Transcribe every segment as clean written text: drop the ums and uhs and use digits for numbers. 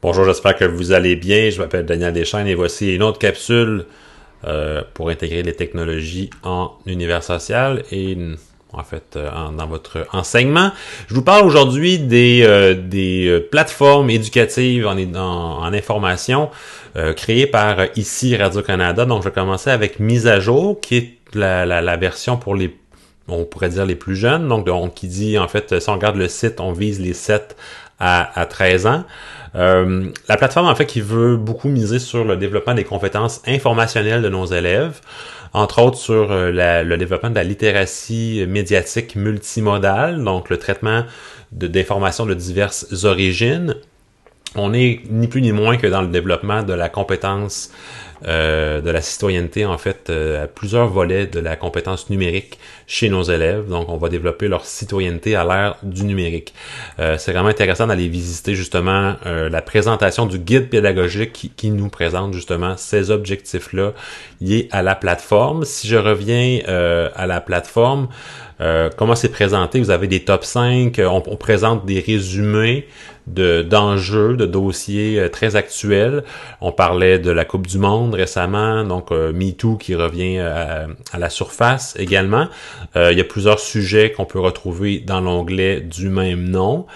Bonjour, j'espère que vous allez bien. Je m'appelle Daniel Deschênes et voici une autre capsule pour intégrer les technologies en univers social et dans votre enseignement. Je vous parle aujourd'hui des plateformes éducatives en information créées par ici Radio-Canada. Donc, je vais commencer avec Mise à jour, qui est la version pour on pourrait dire les plus jeunes. Donc qui dit, en fait, si on regarde le site, on vise les 7 à 13 ans. La plateforme, en fait, qui veut beaucoup miser sur le développement des compétences informationnelles de nos élèves, entre autres sur le développement de la littératie médiatique multimodale, donc le traitement d'informations de diverses origines. On est ni plus ni moins que dans le développement de la compétence de la citoyenneté, en fait, à plusieurs volets de la compétence numérique chez nos élèves. Donc, on va développer leur citoyenneté à l'ère du numérique. C'est vraiment intéressant d'aller visiter justement la présentation du guide pédagogique qui nous présente justement ces objectifs-là liés à la plateforme. Si je reviens à la plateforme, comment c'est présenté? Vous avez des top 5, on présente des résumés d'enjeux, de dossiers très actuels. On parlait de la Coupe du Monde récemment, donc MeToo qui revient à la surface également. Il y a plusieurs sujets qu'on peut retrouver dans l'onglet du même nom.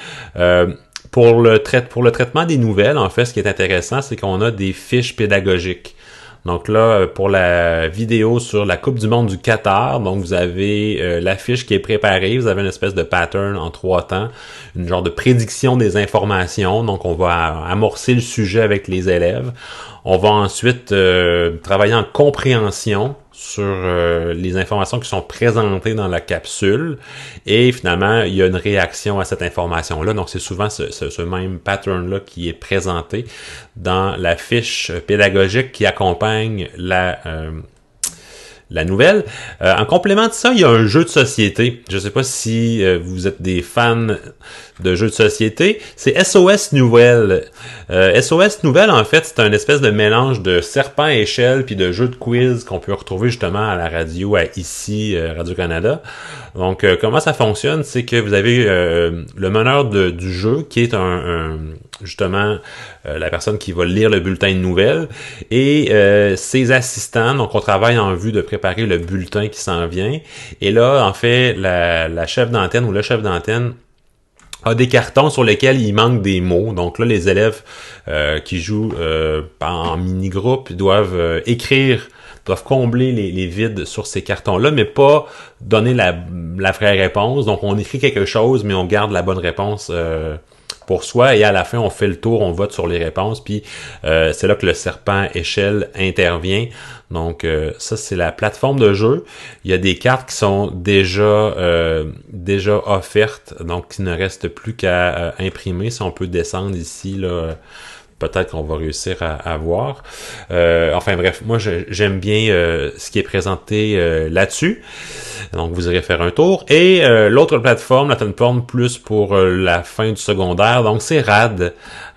Pour le traitement des nouvelles, en fait, ce qui est intéressant, c'est qu'on a des fiches pédagogiques. Donc là, pour la vidéo sur la Coupe du Monde du Qatar, donc vous avez la fiche qui est préparée, vous avez une espèce de pattern en 3 temps, une genre de prédiction des informations, donc on va amorcer le sujet avec les élèves. On va ensuite travailler en compréhension sur les informations qui sont présentées dans la capsule et finalement il y a une réaction à cette information-là. Donc c'est souvent ce même pattern-là qui est présenté dans la fiche pédagogique qui accompagne la nouvelle. En complément de ça, il y a un jeu de société. Je ne sais pas si vous êtes des fans de jeux de société. C'est SOS Nouvelle. SOS Nouvelle, en fait, c'est un espèce de mélange de serpent à échelle puis de jeux de quiz qu'on peut retrouver justement à la radio, ici, Radio-Canada. Donc, comment ça fonctionne? C'est que vous avez le meneur du jeu qui est justement la personne qui va lire le bulletin de nouvelles et ses assistants. Donc, on travaille en vue de préparer le bulletin qui s'en vient. Et là, en fait, la chef d'antenne ou le chef d'antenne a des cartons sur lesquels il manque des mots. Donc là, les élèves qui jouent en mini-groupe doivent doivent combler les vides sur ces cartons-là, mais pas donner la vraie réponse. Donc on écrit quelque chose, mais on garde la bonne réponse pour soi, et à la fin, on fait le tour, on vote sur les réponses, puis c'est là que le serpent échelle intervient. Donc ça, c'est la plateforme de jeu. Il y a des cartes qui sont déjà offertes, donc il ne reste plus qu'à imprimer. Si on peut descendre ici, là, peut-être qu'on va réussir à voir. Enfin bref, moi j'aime bien ce qui est présenté là-dessus. Donc vous irez faire un tour. Et l'autre plateforme, la plateforme plus pour la fin du secondaire, donc c'est RAD.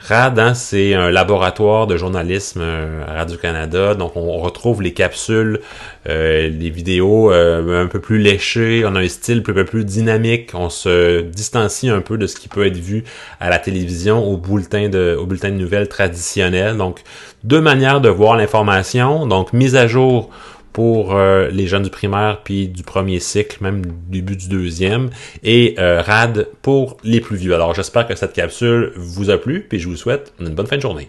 RAD, hein, c'est un laboratoire de journalisme à Radio-Canada. Donc on retrouve les capsules, les vidéos un peu plus léchées. On a un style un peu plus dynamique. On se distancie un peu de ce qui peut être vu à la télévision, au bulletin de nouvelles traditionnel. Donc, 2 manières de voir l'information. Donc, mise à jour pour les jeunes du primaire puis du premier cycle, même du début du deuxième, et RAD pour les plus vieux. Alors, j'espère que cette capsule vous a plu, puis je vous souhaite une bonne fin de journée.